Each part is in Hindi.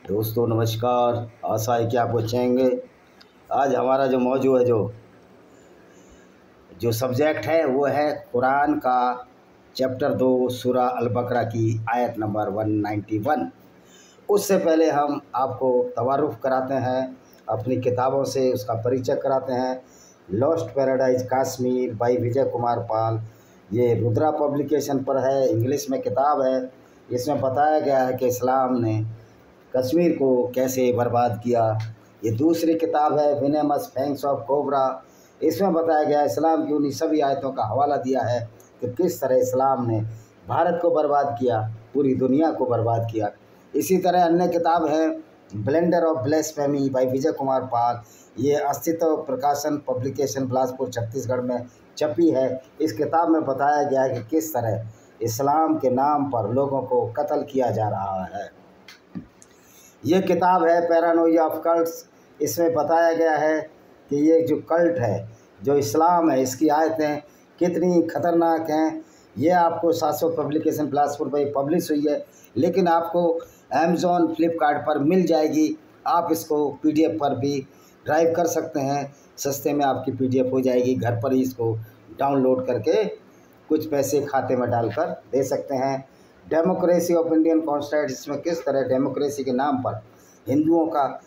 दोस्तों नमस्कार। आशा है कि आप अच्छे होंगे। आज हमारा जो मौजू है, जो सब्जेक्ट है वो है कुरान का चैप्टर 2 सूरा अल बकरा की आयत नंबर 191। उससे पहले हम आपको तवारुफ़ कराते हैं, अपनी किताबों से उसका परिचय कराते हैं। Lost paradise Kashmir by Vijay Kumar Pal, ये रुद्रा पब्लिकेशन पर है, इंग्लिश में किताब है। इसमें बताया गया है कि इस्लाम ने कश्मीर को कैसे बर्बाद किया। ये दूसरी किताब है विनेमस फैंग्स ऑफ कोबरा। इसमें बताया गया इस्लाम की उन्हीं सभी आयतों का हवाला दिया है कि किस तरह इस्लाम ने भारत को बर्बाद किया, पूरी दुनिया को बर्बाद किया। इसी तरह अन्य किताब है blender of ब्लेस्फेमी by Vijay Kumar Pal. ये अस्तित्व प्रकाशन पब्लिकेशन बिलासपुर छत्तीसगढ़ में छपी है। इस किताब में बताया गया है कि किस तरह इस्लाम के नाम पर लोगों को कत्ल किया जा रहा है। ये किताब है पैरानोइया ऑफ कल्ट्स। इसमें बताया गया है कि ये जो कल्ट है, जो इस्लाम है, इसकी आयतें कितनी ख़तरनाक हैं। ये आपको 700 पब्लिकेशन बिलासपुर पर पब्लिश हुई है, लेकिन आपको अमेज़ॉन फ्लिपकार्ट पर मिल जाएगी। आप इसको PDF पर भी ड्राइव कर सकते हैं, सस्ते में आपकी PDF हो जाएगी। घर पर ही इसको डाउनलोड करके कुछ पैसे खाते में डालकर दे सकते हैं। डेमोक्रेसी ऑफ इंडियन कॉन्स्टिट्यूशन, इसमें किस तरह डेमोक्रेसी के नाम पर हिंदुओं का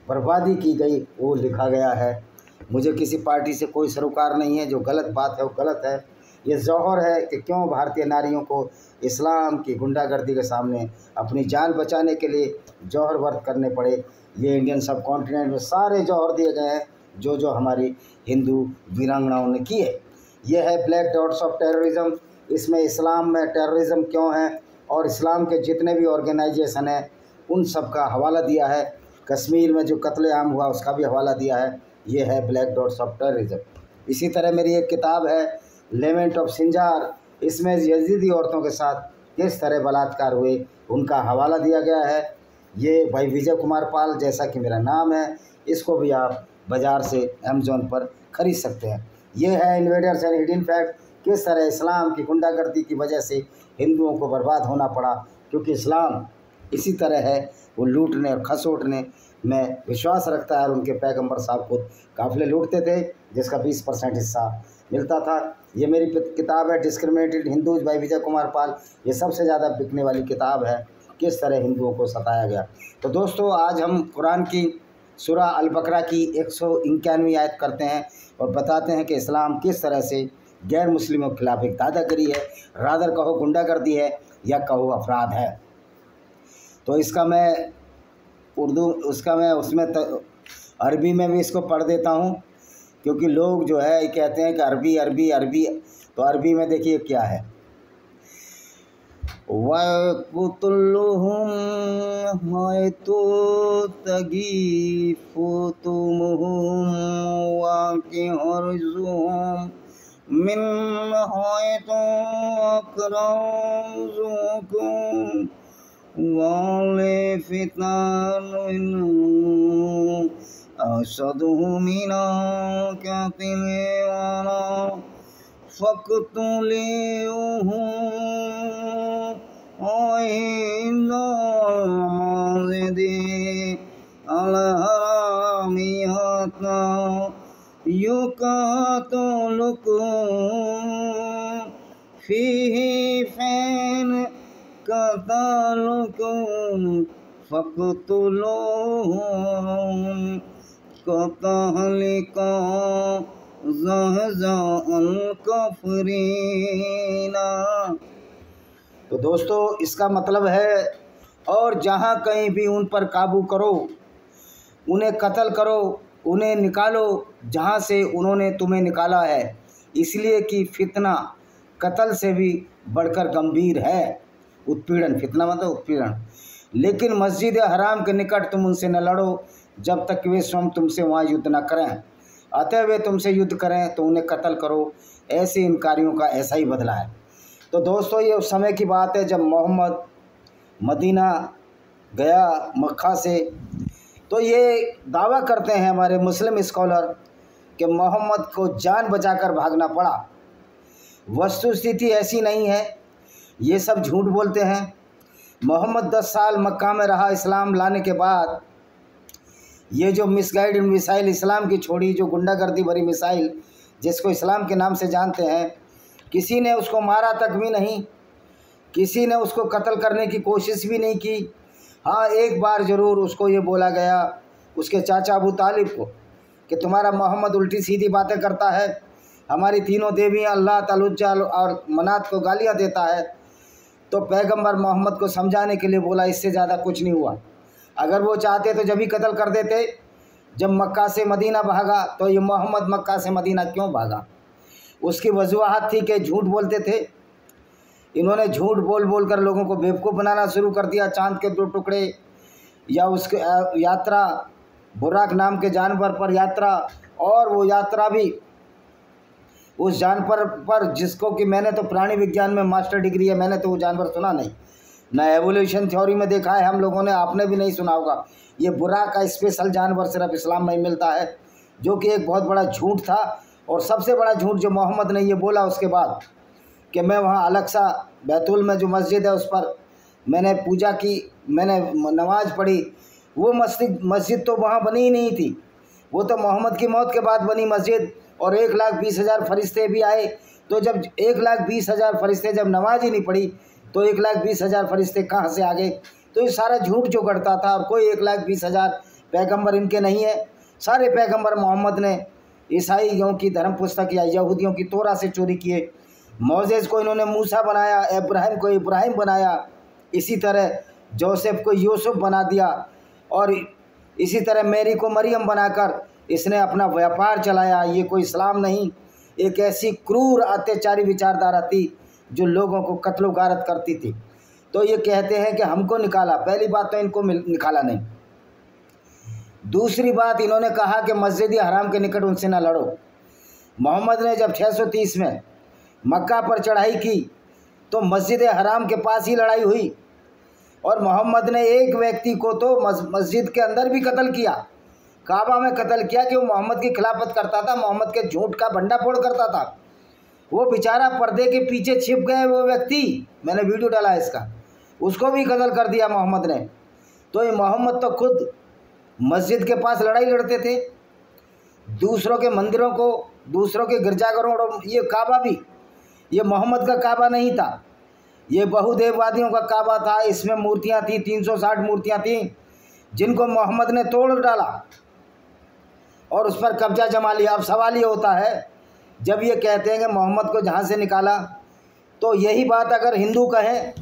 बर्बादी की गई वो लिखा गया है। मुझे किसी पार्टी से कोई सरोकार नहीं है, जो गलत बात है वो गलत है। ये जौहर है कि क्यों भारतीय नारियों को इस्लाम की गुंडागर्दी के सामने अपनी जान बचाने के लिए जौहर वर्त करने पड़े। ये इंडियन सब कॉन्टिनेंट में सारे जौहर दिए गए हैं जो जो हमारी हिंदू वीरांगनाओं ने किए। यह है ब्लैक डॉट्स ऑफ टेररिज्म। इसमें इस्लाम में टेररिज्म क्यों है और इस्लाम के जितने भी ऑर्गेनाइजेशन हैं उन सब का हवाला दिया है। कश्मीर में जो कत्लेआम हुआ उसका भी हवाला दिया है। ये है ब्लैक डॉट्स ऑफ टेररिज्म। इसी तरह मेरी एक किताब है लेमेंट ऑफ सिंजार। इसमें यजीदी औरतों के साथ किस तरह बलात्कार हुए उनका हवाला दिया गया है। ये भाई विजय कुमार पाल, जैसा कि मेरा नाम है, इसको भी आप बाज़ार से अमेज़ॉन पर ख़रीद सकते हैं। ये है इन्वेडर्स एंड हिडन फैक्ट, किस तरह इस्लाम की गुंडागर्दी की वजह से हिंदुओं को बर्बाद होना पड़ा, क्योंकि इस्लाम इसी तरह है, वो लूटने और खसोटने में विश्वास रखता है। और उनके पैगंबर साहब खुद काफ़िले लूटते थे, जिसका 20% हिस्सा मिलता था। ये मेरी किताब है discriminated Hindus by Vijay Kumar Pal. ये सबसे ज़्यादा बिकने वाली किताब है, किस तरह हिंदुओं को सताया गया। तो दोस्तों, आज हम कुरान की सूरा अल बकरा की 191वीं आयत करते हैं और बताते हैं कि इस्लाम किस तरह से गैर मुस्लिमों के खिलाफ एक दादागिरी है, रादर कहो गुंडागर्दी है या कहो अपराध है। तो इसका मैं उसमें अरबी में भी इसको पढ़ देता हूँ, क्योंकि लोग जो है कहते हैं कि अरबी अरबी अरबी। तो अरबी में देखिए क्या है। वक़्तुलहुम हैतु तगीफुतुमुहुम वाक़िहुरजुहुम मिन हैतु अखरजुकुम वाले फितनानु अशदहु मिना कतिलवाना फ़क़्तुलूहु औइन्दाज़िदी अलहरामियाता युक़ातलुकुम फ़ीही फ़ैन कतलुकुम फ़क़्तुलूहुम कतहलिका ज़हज़अल कफ़रीना। तो दोस्तों, इसका मतलब है, और जहाँ कहीं भी उन पर काबू करो, उन्हें कत्ल करो, उन्हें निकालो जहाँ से उन्होंने तुम्हें निकाला है, इसलिए कि फितना कत्ल से भी बढ़कर गंभीर है। उत्पीड़न, फितना मतलब उत्पीड़न। लेकिन मस्जिद हराम के निकट तुम उनसे न लड़ो जब तक वे स्वयं तुमसे वहाँ युद्ध न करें। अतः वे तुमसे युद्ध करें तो उन्हें कत्ल करो। ऐसे इनकारियों का ऐसा ही बदला है। तो दोस्तों, ये उस समय की बात है जब मोहम्मद मदीना गया मक्का से। तो ये दावा करते हैं हमारे मुस्लिम स्कॉलर कि मोहम्मद को जान बचाकर भागना पड़ा। वस्तुस्थिति ऐसी नहीं है, ये सब झूठ बोलते हैं। मोहम्मद 10 साल मक्का में रहा। इस्लाम लाने के बाद ये जो मिसगाइडेड मिसाइल इस्लाम की छोड़ी, जो गुंडागर्दी भरी मिसाइल जिसको इस्लाम के नाम से जानते हैं, किसी ने उसको मारा तक भी नहीं, किसी ने उसको कत्ल करने की कोशिश भी नहीं की। हाँ, एक बार ज़रूर उसको ये बोला गया उसके चाचा अबू तालिब को कि तुम्हारा मोहम्मद उल्टी सीधी बातें करता है, हमारी तीनों देवियाँ अल्लाह तलुज्जा और मनात को गालियाँ देता है। तो पैगंबर मोहम्मद को समझाने के लिए बोला, इससे ज़्यादा कुछ नहीं हुआ। अगर वो चाहते तो जब ही कत्ल कर देते जब मक्का से मदीना भागा। तो ये मोहम्मद मक्का से मदीना क्यों भागा? उसकी वजूहत थी कि झूठ बोलते थे। इन्होंने झूठ बोल बोल कर लोगों को बेवकूफ़ बनाना शुरू कर दिया। चांद के 2 टुकड़े या उसके यात्रा, बुराक नाम के जानवर पर यात्रा, और वो यात्रा भी उस जानवर पर जिसको कि मैंने तो प्राणी विज्ञान में मास्टर डिग्री है, मैंने तो वो जानवर सुना नहीं, ना एवोल्यूशन थ्योरी में देखा है हम लोगों ने, आपने भी नहीं सुना होगा। ये बुराक का स्पेशल जानवर सिर्फ इस्लाम में मिलता है, जो कि एक बहुत बड़ा झूठ था। और सबसे बड़ा झूठ जो मोहम्मद ने ये बोला उसके बाद कि मैं वहाँ अलक्सा बैतुल में जो मस्जिद है उस पर मैंने पूजा की, मैंने नमाज़ पढ़ी। वो मस्जिद तो वहाँ बनी ही नहीं थी, वो तो मोहम्मद की मौत के बाद बनी मस्जिद। और 1,20,000 फरिश्ते भी आए। तो जब 1,20,000 फरिश्ते जब नमाज ही नहीं पढ़ी तो 1,20,000 फरिश्ते कहाँ से आ गए? तो ये सारा झूठ जो करता था। और कोई 1,20,000 पैगम्बर इनके नहीं है। सारे पैगम्बर मोहम्मद ने ईसाइयों की धर्म पुस्तक या यहूदियों की तोरा से चोरी किए। मोसेस को इन्होंने मूसा बनाया, इब्राहिम को इब्राहिम बनाया, इसी तरह जोसेफ को यूसुफ बना दिया, और इसी तरह मैरी को मरियम बनाकर इसने अपना व्यापार चलाया। ये कोई इस्लाम नहीं, एक ऐसी क्रूर अत्याचारी विचारधारा थी जो लोगों को कत्लो गारत करती थी। तो ये कहते हैं कि हमको निकाला। पहली बात तो इनको निकाला नहीं। दूसरी बात, इन्होंने कहा कि मस्जिद हराम के निकट उनसे ना लड़ो। मोहम्मद ने जब 630 में मक्का पर चढ़ाई की तो मस्जिद हराम के पास ही लड़ाई हुई। और मोहम्मद ने एक व्यक्ति को तो मस्जिद के अंदर भी कत्ल किया, काबा में कत्ल किया, कि वो मोहम्मद की खिलाफत करता था, मोहम्मद के झूठ का भंडाफोड़ करता था। वो बेचारा पर्दे के पीछे छिप गए वो व्यक्ति, मैंने वीडियो डाला है इसका, उसको भी कत्ल कर दिया मोहम्मद ने। तो ये मोहम्मद तो खुद मस्जिद के पास लड़ाई लड़ते थे, दूसरों के मंदिरों को, दूसरों के गिरजाघरों। ये काबा भी ये मोहम्मद का काबा नहीं था, ये बहुदेववादियों का काबा था। इसमें मूर्तियां थी, 360 मूर्तियां थी, जिनको मोहम्मद ने तोड़ डाला और उस पर कब्जा जमा लिया। अब सवाल ये होता है, जब ये कहते हैं कि मोहम्मद को जहाँ से निकाला, तो यही बात अगर हिंदू कहें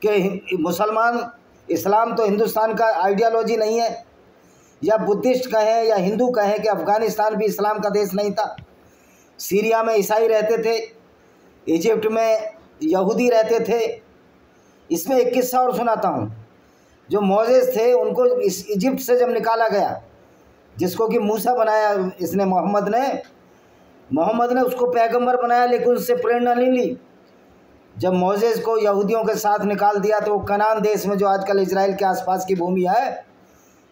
कि मुसलमान, इस्लाम तो हिंदुस्तान का आइडियोलॉजी नहीं है, या बुद्धिस्ट कहें या हिंदू कहें कि अफ़गानिस्तान भी इस्लाम का देश नहीं था, सीरिया में ईसाई रहते थे, इजिप्ट में यहूदी रहते थे। इसमें एक किस्सा और सुनाता हूँ। जो मोसेस थे उनको इस इजिप्ट से जब निकाला गया, जिसको कि मूसा बनाया इसने, मोहम्मद ने उसको पैगंबर बनाया, लेकिन उससे प्रेरणा नहीं ली। जब मोसेस को यहूदियों के साथ निकाल दिया तो वो कनान देश में, जो आजकल इजराइल के आसपास की भूमि है,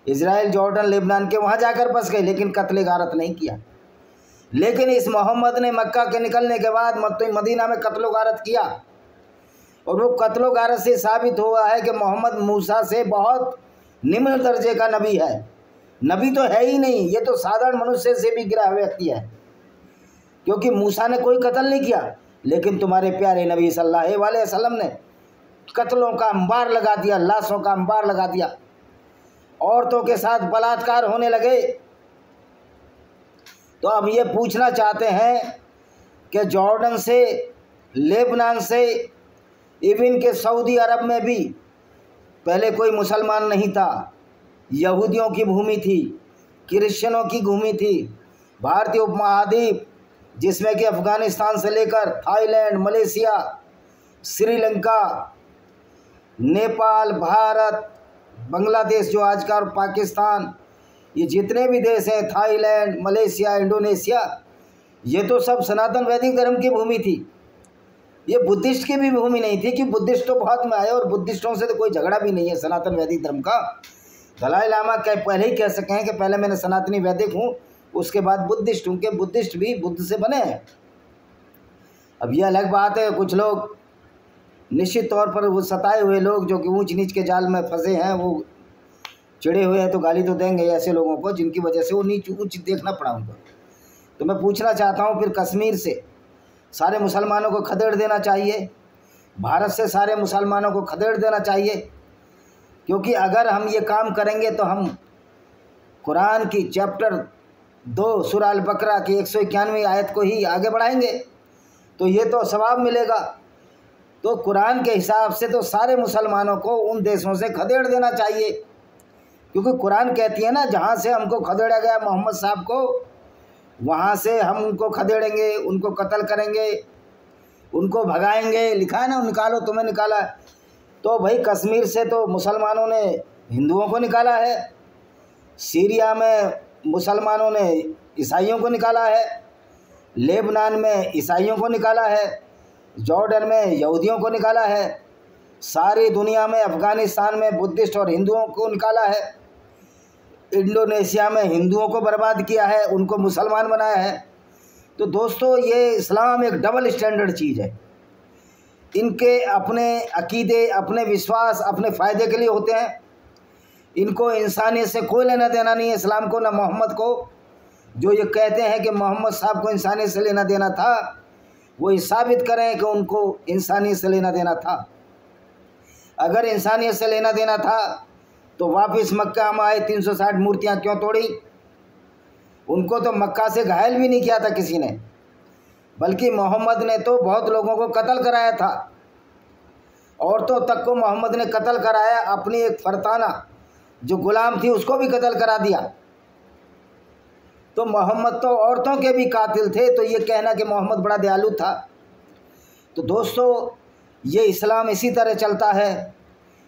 इजराइल, जॉर्डन, लेबनान के, वहाँ जाकर बस गए, लेकिन कत्ले गारत नहीं किया। लेकिन इस मोहम्मद ने मक्का के निकलने के बाद मदीना में कत्लो गारत किया। और वो कत्लो गारत से साबित हुआ है कि मोहम्मद मूसा से बहुत निम्न दर्जे का नबी है। नबी तो है ही नहीं, ये तो साधारण मनुष्य से भी गिरा व्यक्ति है, क्योंकि मूसा ने कोई कत्ल नहीं किया, लेकिन तुम्हारे प्यारे नबी सल्लल्लाहु अलैहि वसल्लम ने कत्लों का अंबार लगा दिया, लाशों का अंबार लगा दिया, औरतों के साथ बलात्कार होने लगे। तो अब ये पूछना चाहते हैं कि जॉर्डन से, लेबनान से, इवन के सऊदी अरब में भी पहले कोई मुसलमान नहीं था, यहूदियों की भूमि थी, क्रिश्चियनों की भूमि थी। भारतीय उपमहाद्वीप, जिसमें कि अफ़गानिस्तान से लेकर थाईलैंड, मलेशिया, श्रीलंका, नेपाल, भारत, बांग्लादेश जो आज का, और पाकिस्तान, ये जितने भी देश हैं, थाईलैंड, मलेशिया, इंडोनेशिया, ये तो सब सनातन वैदिक धर्म की भूमि थी। ये बुद्धिस्ट की भी भूमि नहीं थी, कि बुद्धिस्ट तो बहुत में आए, और बुद्धिस्टों से तो कोई झगड़ा भी नहीं है सनातन वैदिक धर्म का। दलाई लामा पहले ही कह सके हैं कि पहले मैंने सनातनी वैदिक हूँ, उसके बाद बुद्धिस्ट हूँ, कि बुद्धिस्ट भी बुद्ध से बने हैं। अब ये अलग बात है, कुछ लोग निश्चित तौर पर वो सताए हुए लोग जो कि ऊंच नीच के जाल में फंसे हैं, वो चिड़े हुए हैं, तो गाली तो देंगे ऐसे लोगों को जिनकी वजह से वो नीच ऊंच देखना पड़ा उनको। तो मैं पूछना चाहता हूँ, फिर कश्मीर से सारे मुसलमानों को खदेड़ देना चाहिए, भारत से सारे मुसलमानों को खदेड़ देना चाहिए, क्योंकि अगर हम ये काम करेंगे तो हम कुरान की चैप्टर 2 सूरा अल बकरा की 191वीं आयत को ही आगे बढ़ाएंगे, तो ये तो सवाब मिलेगा। तो कुरान के हिसाब से तो सारे मुसलमानों को उन देशों से खदेड़ देना चाहिए, क्योंकि कुरान कहती है ना, जहाँ से हमको खदेड़ा गया मोहम्मद साहब को, वहाँ से हम उनको खदेड़ेंगे, उनको कत्ल करेंगे, उनको भगाएंगे। लिखा है ना, निकालो तुम्हें निकाला। तो भाई कश्मीर से तो मुसलमानों ने हिंदुओं को निकाला है, सीरिया में मुसलमानों ने ईसाइयों को निकाला है, लेबनान में ईसाइयों को निकाला है, जॉर्डन में यहूदियों को निकाला है, सारी दुनिया में अफ़गानिस्तान में बुद्धिस्ट और हिंदुओं को निकाला है, इंडोनेशिया में हिंदुओं को बर्बाद किया है, उनको मुसलमान बनाया है। तो दोस्तों, ये इस्लाम एक डबल स्टैंडर्ड चीज़ है। इनके अपने अकीदे, अपने विश्वास अपने फ़ायदे के लिए होते हैं। इनको इंसानियत से कोई लेना देना नहीं है, इस्लाम को, ना मोहम्मद को। जो ये कहते हैं कि मोहम्मद साहब को इंसानियत से लेना देना था, वो ये साबित करें कि उनको इंसानियत से लेना देना था। अगर इंसानियत से लेना देना था तो वापस मक्का में आए 360 मूर्तियाँ क्यों तोड़ी? उनको तो मक्का से घायल भी नहीं किया था किसी ने, बल्कि मोहम्मद ने तो बहुत लोगों को कत्ल कराया था। औरतों तक को मोहम्मद ने कत्ल कराया, अपनी एक फरताना जो गुलाम थी उसको भी कत्ल करा दिया। तो मोहम्मद तो औरतों के भी कातिल थे, तो ये कहना कि मोहम्मद बड़ा दयालु था। तो दोस्तों, ये इस्लाम इसी तरह चलता है।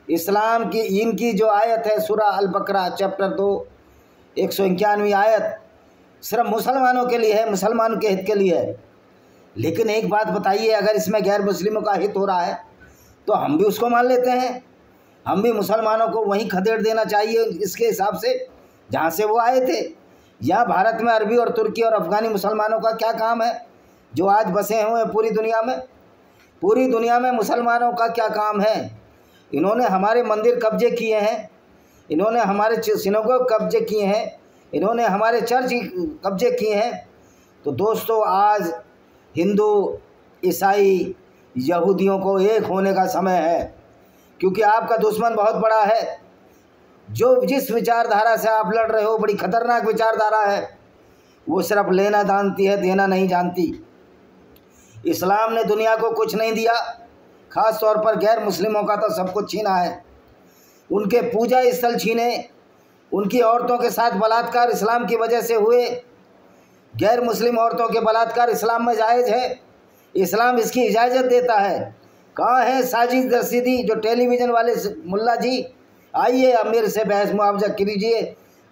इस्लाम की इनकी जो आयत है सूरा अल बकरा चैप्टर 2 191वीं आयत सिर्फ मुसलमानों के लिए है, मुसलमानों के हित के लिए है। लेकिन एक बात बताइए, अगर इसमें गैर मुस्लिमों का हित हो रहा है तो हम भी उसको मान लेते हैं, हम भी मुसलमानों को वहीं खदेड़ देना चाहिए इसके हिसाब से जहाँ से वो आए थे। यहाँ भारत में अरबी और तुर्की और अफ़गानी मुसलमानों का क्या काम है जो आज बसे हुए हैं पूरी दुनिया में? पूरी दुनिया में मुसलमानों का क्या काम है? इन्होंने हमारे मंदिर कब्जे किए हैं, इन्होंने हमारे सिनेगोग कब्जे किए हैं, इन्होंने हमारे चर्च कब्जे किए हैं। तो दोस्तों, आज हिंदू, ईसाई, यहूदियों को एक होने का समय है, क्योंकि आपका दुश्मन बहुत बड़ा है। जो जिस विचारधारा से आप लड़ रहे हो बड़ी खतरनाक विचारधारा है, वो सिर्फ लेना जानती है, देना नहीं जानती। इस्लाम ने दुनिया को कुछ नहीं दिया, ख़ास तौर पर गैर मुस्लिमों का तो सब कुछ छीना है। उनके पूजा स्थल छीने, उनकी औरतों के साथ बलात्कार इस्लाम की वजह से हुए। गैर मुस्लिम औरतों के बलात्कार इस्लाम में जायज़ है, इस्लाम इसकी इजाज़त देता है। कहाँ है साजिद रशीदी, जो टेलीविज़न वाले मुल्ला जी? आइए अब मेरे से बहस मुआवजा कीजिए,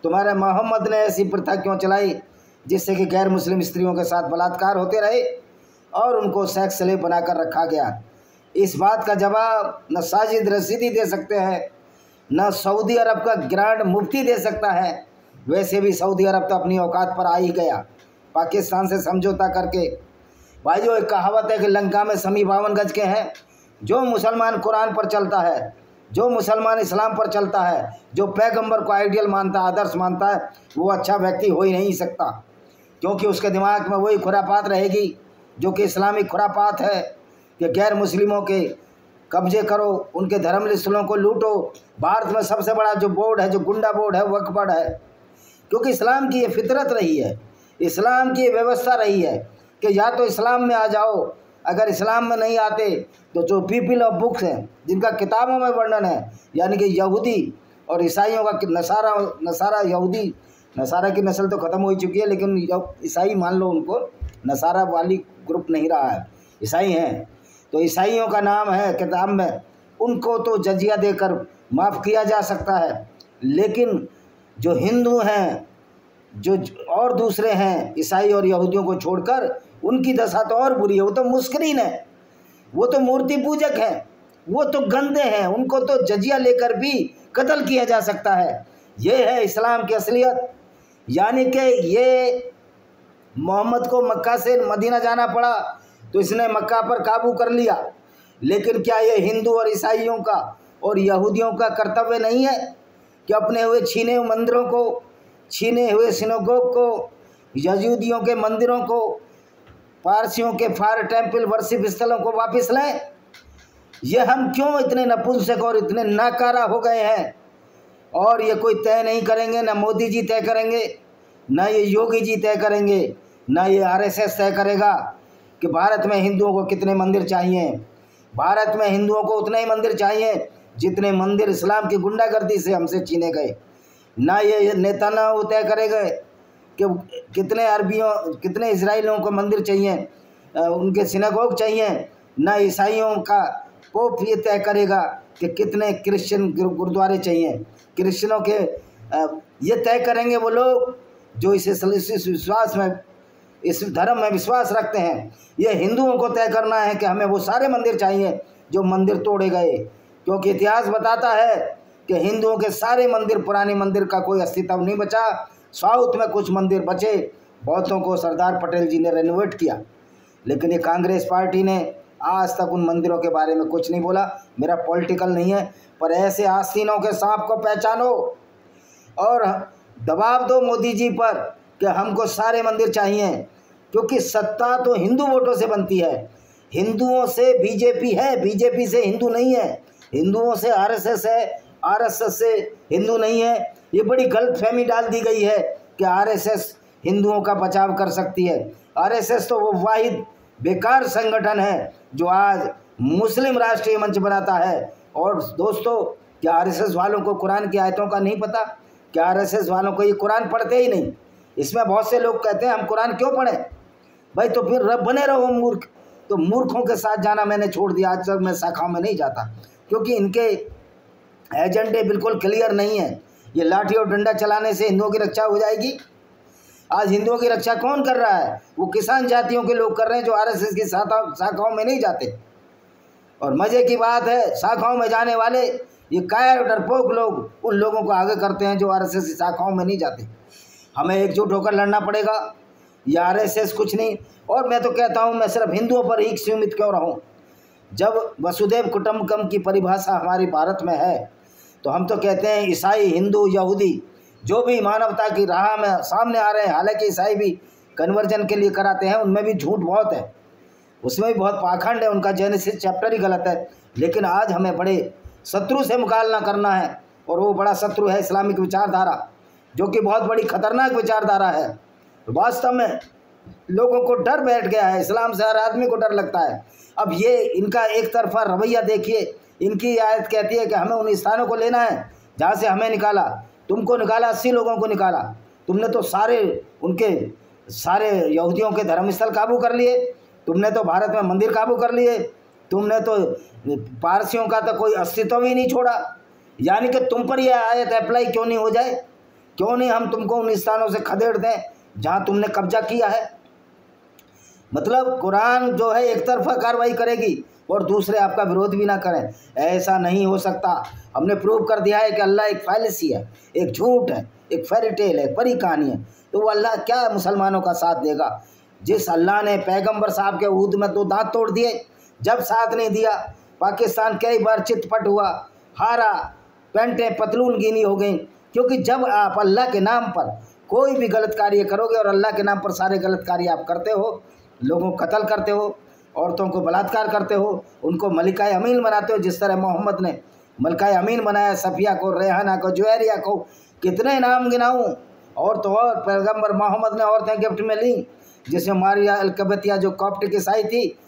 तुम्हारे मोहम्मद ने ऐसी प्रथा क्यों चलाई जिससे कि गैर मुस्लिम स्त्रियों के साथ बलात्कार होते रहे और उनको सेक्स स्लेव बनाकर रखा गया? इस बात का जवाब न साजिद रशीदी दे सकते हैं, न सऊदी अरब का ग्रांड मुफ्ती दे सकता है। वैसे भी सऊदी अरब तो अपनी औकात पर आ ही गया, पाकिस्तान से समझौता करके। भाई, जो एक कहावत है कि लंका में समी 52 गज के हैं। जो मुसलमान कुरान पर चलता है, जो मुसलमान इस्लाम पर चलता है, जो पैगंबर को आइडियल मानता है, आदर्श मानता है, वो अच्छा व्यक्ति हो ही नहीं सकता, क्योंकि उसके दिमाग में वही खुरापात रहेगी जो कि इस्लामिक खुरापात है कि गैर मुस्लिमों के कब्जे करो, उनके धर्म स्थलों को लूटो। भारत में सबसे बड़ा जो बोर्ड है, जो गुंडा बोर्ड है, वक्फ बोर्ड है, क्योंकि इस्लाम की ये फितरत रही है, इस्लाम की ये व्यवस्था रही है कि या तो इस्लाम में आ जाओ, अगर इस्लाम में नहीं आते तो जो पीपल ऑफ बुक्स हैं, जिनका किताबों में वर्णन है, यानी कि यहूदी और ईसाइयों का नसारा यहूदी, नसारा की नस्ल तो ख़त्म हो चुकी है, लेकिन ईसाई मान लो उनको, नसारा वाली ग्रुप नहीं रहा है, ईसाई हैं। तो ईसाइयों का नाम है किताब में, उनको तो जजिया देकर माफ़ किया जा सकता है। लेकिन जो हिंदू हैं, जो और दूसरे हैं, ईसाई और यहूदियों को छोड़कर, उनकी दशा तो और बुरी है। वो तो मुस्करीन है, वो तो मूर्ति पूजक हैं, वो तो गंदे हैं, उनको तो जजिया लेकर भी कत्ल किया जा सकता है। ये है इस्लाम की असलियत। यानी कि ये मोहम्मद को मक्का से मदीना जाना पड़ा तो इसने मक्का पर काबू कर लिया, लेकिन क्या ये हिंदू और ईसाइयों का और यहूदियों का कर्तव्य नहीं है कि अपने हुए छीने हुए मंदिरों को, छीने हुए सिनेगोग को, यहूदियों के मंदिरों को, पारसियों के फायर टेम्पल वर्शिप स्थलों को वापस लें? ये हम क्यों इतने नपुंसक और इतने नाकारा हो गए हैं? और ये कोई तय नहीं करेंगे, ना मोदी जी तय करेंगे, ना ये योगी जी तय करेंगे, ना ये आरएसएस तय करेगा कि भारत में हिंदुओं को कितने मंदिर चाहिए। भारत में हिंदुओं को उतने ही मंदिर चाहिए जितने मंदिर इस्लाम की गुंडागर्दी से हमसे छीने गए। ना ये नेतान्याहू तय करेगा कि कितने अरबियों, कितने इजराइलियों को मंदिर चाहिए, उनके सिनेगोग चाहिए। ना ईसाइयों का पोप ये तय करेगा कि कितने क्रिश्चियन गुरुद्वारे चाहिए। क्रिश्चियनों के ये तय करेंगे वो लोग जो इस विश्वास में, इस धर्म में विश्वास रखते हैं। ये हिंदुओं को तय करना है कि हमें वो सारे मंदिर चाहिए जो मंदिर तोड़े गए, क्योंकि इतिहास बताता है कि हिंदुओं के सारे मंदिर, पुराने मंदिर का कोई अस्तित्व नहीं बचा। साउथ में कुछ मंदिर बचे, बौद्धों को सरदार पटेल जी ने रेनोवेट किया, लेकिन ये कांग्रेस पार्टी ने आज तक उन मंदिरों के बारे में कुछ नहीं बोला। मेरा पॉलिटिकल नहीं है, पर ऐसे आस्तीनों के सांप को पहचानो और दबाव दो मोदी जी पर कि हमको सारे मंदिर चाहिए, क्योंकि सत्ता तो हिंदू वोटों से बनती है। हिंदुओं से बीजेपी है, बीजेपी से हिंदू नहीं है। हिंदुओं से आरएसएस है, आरएसएस से हिंदू नहीं है। ये बड़ी गलतफहमी डाल दी गई है कि आरएसएस हिंदुओं का बचाव कर सकती है। आरएसएस तो वो वाहिद बेकार संगठन है जो आज मुस्लिम राष्ट्रीय मंच बनाता है। और दोस्तों, क्या आरएसएस वालों को कुरान की आयतों का नहीं पता? क्या आरएसएस वालों को ये कुरान पढ़ते ही नहीं? इसमें बहुत से लोग कहते हैं हम कुरान क्यों पढ़ें भाई, तो फिर रब बने रहो मूर्ख। तो मूर्खों के साथ जाना मैंने छोड़ दिया, आज तक मैं शाखाओं में नहीं जाता, क्योंकि इनके एजेंडे बिल्कुल क्लियर नहीं है। ये लाठी और डंडा चलाने से हिंदुओं की रक्षा हो जाएगी? आज हिंदुओं की रक्षा कौन कर रहा है? वो किसान जातियों के लोग कर रहे हैं जो आरएसएस की शाखाओं में नहीं जाते। और मज़े की बात है, शाखाओं में जाने वाले ये कायर डरपोक लोग उन लोगों को आगे करते हैं जो आरएसएस की शाखाओं में नहीं जाते। हमें एकजुट होकर लड़ना पड़ेगा। ये आरएसएस कुछ नहीं। और मैं तो कहता हूँ, मैं सिर्फ हिंदुओं पर ही सीमित क्यों रहूँ? जब वसुधैव कुटुंबकम की परिभाषा हमारी भारत में है, तो हम तो कहते हैं ईसाई, हिंदू, यहूदी जो भी मानवता की राह में सामने आ रहे हैं। हालांकि ईसाई भी कन्वर्जन के लिए कराते हैं, उनमें भी झूठ बहुत है, उसमें भी बहुत पाखंड है, उनका जेनेसिस चैप्टर ही गलत है। लेकिन आज हमें बड़े शत्रु से मुकाबला करना है, और वो बड़ा शत्रु है इस्लामिक विचारधारा, जो कि बहुत बड़ी खतरनाक विचारधारा है। वास्तव में लोगों को डर बैठ गया है, इस्लाम से हर आदमी को डर लगता है। अब ये इनका एक तरफा रवैया देखिए। इनकी आयत कहती है कि हमें उन स्थानों को लेना है जहाँ से हमें निकाला। तुमको निकाला, 80 लोगों को निकाला। तुमने तो सारे यहूदियों के धर्मस्थल काबू कर लिए, तुमने तो भारत में मंदिर काबू कर लिए, तुमने तो पारसियों का तो कोई अस्तित्व ही नहीं छोड़ा। यानी कि तुम पर यह आयत अप्लाई क्यों नहीं हो जाए? क्यों नहीं हम तुमको उन स्थानों से खदेड़ दें जहाँ तुमने कब्जा किया है? मतलब कुरान जो है एक तरफा कार्रवाई करेगी और दूसरे आपका विरोध भी ना करें, ऐसा नहीं हो सकता। हमने प्रूव कर दिया है कि अल्लाह एक फैलेसी है, एक झूठ है, एक फेरी टेल है, परी कहानी है। तो वो अल्लाह क्या मुसलमानों का साथ देगा? जिस अल्लाह ने पैगंबर साहब के ऊद में 2 दांत तोड़ दिए, जब साथ नहीं दिया, पाकिस्तान कई बार चितपट हुआ, हारा, पैंटें पतलून गीली हो गई। क्योंकि जब आप अल्लाह के नाम पर कोई भी गलत कार्य करोगे, और अल्लाह के नाम पर सारे गलत कार्य आप करते हो, लोगों को कत्ल करते हो, औरतों को बलात्कार करते हो, उनको मलिकाए अमीन बनाते हो, जिस तरह मोहम्मद ने मलिकाए अमीन बनाया, सफिया को, रेहाना को, जुवैरिया को, कितने नाम गिनाऊँ। और तो और पैगंबर मोहम्मद ने औरतें गिफ्ट में ली, जिसमें मारिया अल-कबतिया जो कॉप्टिक ईसाई थी,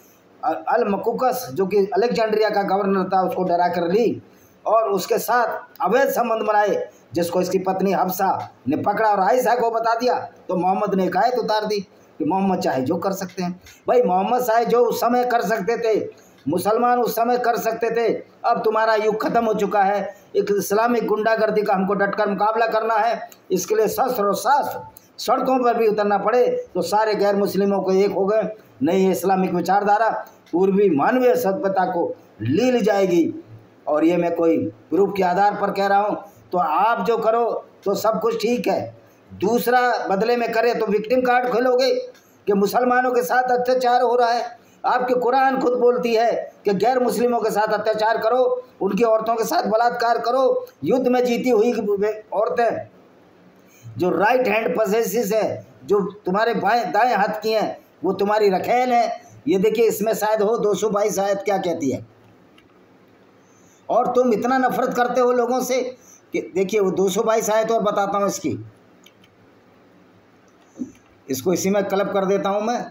अल-मकुकस जो कि अलेक्जेंड्रिया का गवर्नर था, उसको डरा कर ली और उसके साथ अवैध संबंध बनाए, जिसको इसकी पत्नी हफ्सा ने पकड़ा और आयशा को बता दिया। तो मोहम्मद ने एक आयत उतार दी कि मोहम्मद चाहे जो कर सकते हैं। भाई मोहम्मद चाहे जो उस समय कर सकते थे, मुसलमान उस समय कर सकते थे। अब तुम्हारा युग खत्म हो चुका है। एक इस्लामिक गुंडागर्दी का हमको डटकर मुकाबला करना है। इसके लिए शस्त्र और शास्त्र सड़कों पर भी उतरना पड़े तो सारे गैर मुस्लिमों को एक हो गए। नई इस्लामिक विचारधारा पूर्वी मानवीय सभ्यता को ली जाएगी। और ये मैं कोई प्रूफ के आधार पर कह रहा हूँ। तो आप जो करो तो सब कुछ ठीक है, दूसरा बदले में करे तो विक्टिम कार्ड खोलोगे कि मुसलमानों के साथ अत्याचार हो रहा है, आपके कुरान खुद बोलती है कि गैर मुस्लिमों के साथ अत्याचार करो, उनकी औरतों के साथ बलात्कार करो। युद्ध में जीती हुई औरतें जो राइट हैंड पॉसेसिस है, जो तुम्हारे बाएं दाएं हाथ की हैं, वो तुम्हारी रखेल है। ये देखिए, इसमें शायद हो 222 आयत क्या कहती है। और तुम इतना नफरत करते हो लोगों से कि देखिए वो 222 आयत और बताता हूँ इसको इसी में क्लब कर देता हूँ मैं।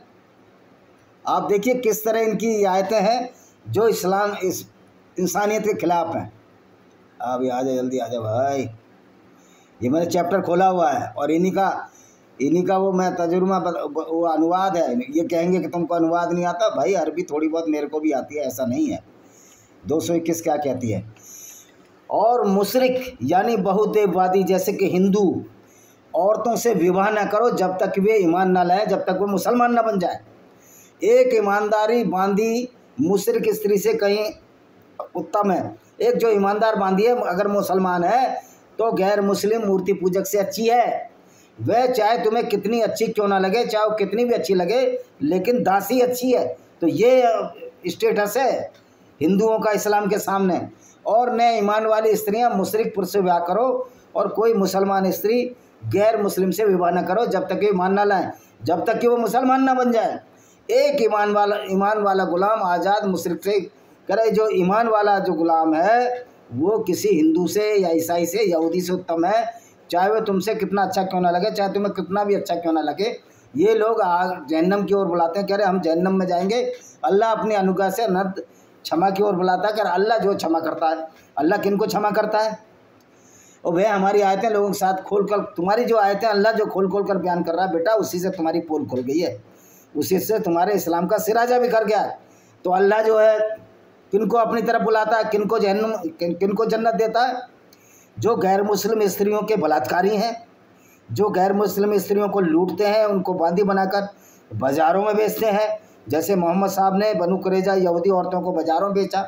आप देखिए किस तरह इनकी आयतें हैं जो इस्लाम इस इंसानियत के खिलाफ हैं। आप ये आ जाए, जल्दी आ जाए भाई। ये मैंने चैप्टर खोला हुआ है और इन्हीं का वो मैं तजुर्बा वो अनुवाद है। ये कहेंगे कि तुमको अनुवाद नहीं आता, भाई अरबी थोड़ी बहुत मेरे को भी आती है, ऐसा नहीं है। 221 क्या कहती है? और मुशरिक यानी बहुदेववादी जैसे कि हिंदू औरतों से विवाह न करो जब तक वे ईमान न लाएं, जब तक वो मुसलमान न बन जाए। एक ईमानदारी बांदी मुशरिक स्त्री से कहीं उत्तम है। एक जो ईमानदार बांदी है अगर मुसलमान है तो गैर मुस्लिम मूर्ति पूजक से अच्छी है। वह चाहे तुम्हें कितनी अच्छी क्यों ना लगे, चाहे वो कितनी भी अच्छी लगे, लेकिन दासी अच्छी है। तो ये स्टेटस है हिंदुओं का इस्लाम के सामने। और नए ईमान वाली स्त्रियां मुशरिक पुरुष से विवाह करो और कोई मुसलमान स्त्री गैर मुस्लिम से विवाह न करो जब तक ईमान ना लाएं, जब तक कि वो मुसलमान ना बन जाए। एक ईमान वाला गुलाम आज़ाद मुशरिक से करे। जो ईमान वाला जो गुलाम है वो किसी हिंदू से या ईसाई से, यहूदी से उत्तम है, चाहे वह तुमसे कितना अच्छा क्यों ना लगे, चाहे तुम्हें कितना भी अच्छा क्यों ना लगे। ये लोग जहन्नम की ओर बुलाते हैं, कह रहे हम जहन्नम में जाएंगे। अल्लाह अपनी अनुग्रह से नद क्षमा की ओर बुलाता है, कह अल्लाह जो क्षमा करता है। अल्लाह किनको क्षमा करता है? और वह हमारी आयतें लोगों के साथ खोल कर, तुम्हारी जो आयतें अल्लाह जो खोल कर बयान कर रहा है बेटा, उसी से तुम्हारी पोल खुल गई है, उसी से तुम्हारे इस्लाम का सिराजा भी कर गया। तो अल्लाह जो है किनको अपनी तरफ बुलाता है, किनको जहन्नम, किनको जन्नत देता है? जो गैर मुस्लिम स्त्रियों के बलात्कारी हैं, जो गैर मुस्लिम स्त्रियों को लूटते हैं, उनको बांदी बनाकर बाज़ारों में बेचते हैं, जैसे मोहम्मद साहब ने बनु कुरैजा यहूदी औरतों को बाज़ारों में बेचा।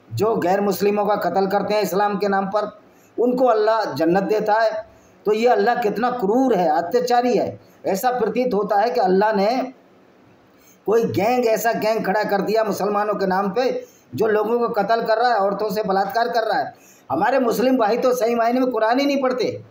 जो गैर मुस्लिमों का कत्ल करते हैं इस्लाम के नाम पर, उनको अल्लाह जन्नत देता है। तो ये अल्लाह कितना क्रूर है, अत्याचारी है। ऐसा प्रतीत होता है कि अल्लाह ने कोई गैंग, ऐसा गैंग खड़ा कर दिया मुसलमानों के नाम पे, जो लोगों को कत्ल कर रहा है, औरतों से बलात्कार कर रहा है। हमारे मुस्लिम भाई तो सही मायने में कुरान ही नहीं पढ़ते।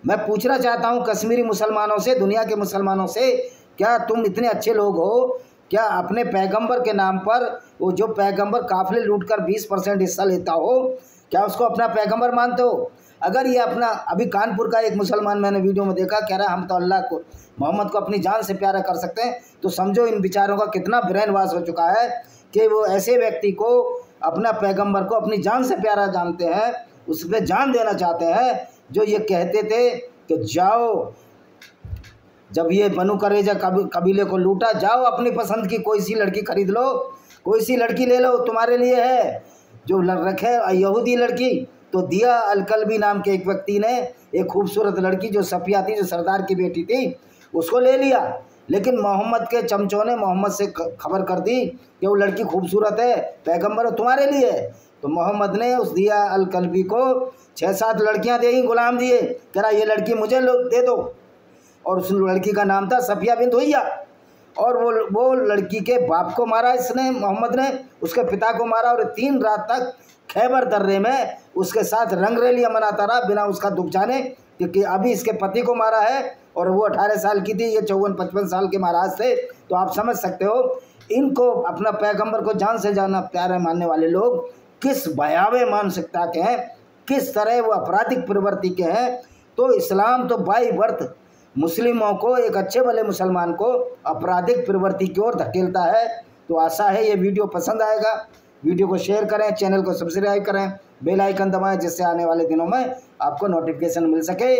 मैं पूछना चाहता हूँ कश्मीरी मुसलमानों से, दुनिया के मुसलमानों से, क्या तुम इतने अच्छे लोग हो? क्या अपने पैगंबर के नाम पर, वो जो पैगंबर काफिले लूटकर 20% हिस्सा लेता हो, क्या उसको अपना पैगंबर मानते हो? अगर ये अपना, अभी कानपुर का एक मुसलमान मैंने वीडियो में देखा, कह रहा है हम तो अल्लाह को, मोहम्मद को अपनी जान से प्यारा कर सकते हैं। तो समझो इन बेचारों का कितना ब्रेन वॉश हो चुका है कि वो ऐसे व्यक्ति को, अपना पैगंबर को अपनी जान से प्यारा जानते हैं, उस पर जान देना चाहते हैं, जो ये कहते थे कि जाओ, जब ये बनु कुरैजा कबीले को लूटा, जाओ अपनी पसंद की कोई सी लड़की खरीद लो, कोई सी लड़की ले लो, तुम्हारे लिए है। जो रखे यहूदी लड़की, तो दिया अल-कल्बी नाम के एक व्यक्ति ने एक खूबसूरत लड़की जो सफिया थी, जो सरदार की बेटी थी, उसको ले लिया। लेकिन मोहम्मद के चमचों ने मोहम्मद से खबर कर दी कि वो लड़की खूबसूरत है, पैगंबर तुम्हारे लिए। तो मोहम्मद ने उस दिया अल-कल्बी को 6-7 लड़कियां दी, गुलाम दिए, कह रहा ये लड़की मुझे दे दो। और उस लड़की का नाम था सफिया बिन्त हुय्या। और वो लड़की के बाप को मारा इसने, मोहम्मद ने उसके पिता को मारा, और 3 रात तक खैबर दर्रे में उसके साथ रंगरेलियां मनाता रहा, बिना उसका दुख जाने कि अभी इसके पति को मारा है। और वो 18 साल की थी, ये 54-55 साल के महाराज थे। तो आप समझ सकते हो इनको, अपना पैगंबर को जान से जाना प्यारे मानने वाले लोग किस भयावह मानसिकता के हैं, किस तरह वो आपराधिक प्रवृत्ति के हैं। तो इस्लाम तो बाई बर्थ मुस्लिमों को, एक अच्छे भले मुसलमान को आपराधिक प्रवृत्ति की ओर धकेलता है। तो आशा है ये वीडियो पसंद आएगा। वीडियो को शेयर करें, चैनल को सब्सक्राइब करें, बेल आइकन दबाएं, जिससे आने वाले दिनों में आपको नोटिफिकेशन मिल सके।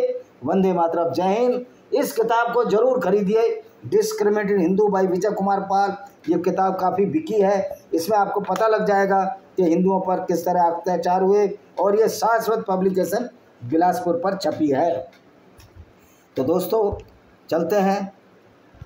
वंदे मातरम, जय हिंद। इस किताब को जरूर खरीदिए, डिस्क्रिमिनेटेड हिंदू बाई विजय कुमार पाल। ये किताब काफ़ी बिकी है। इसमें आपको पता लग जाएगा कि हिंदुओं पर किस तरह अत्याचार हुए, और ये शाश्वत पब्लिकेशन बिलासपुर पर छपी है। तो दोस्तों चलते हैं।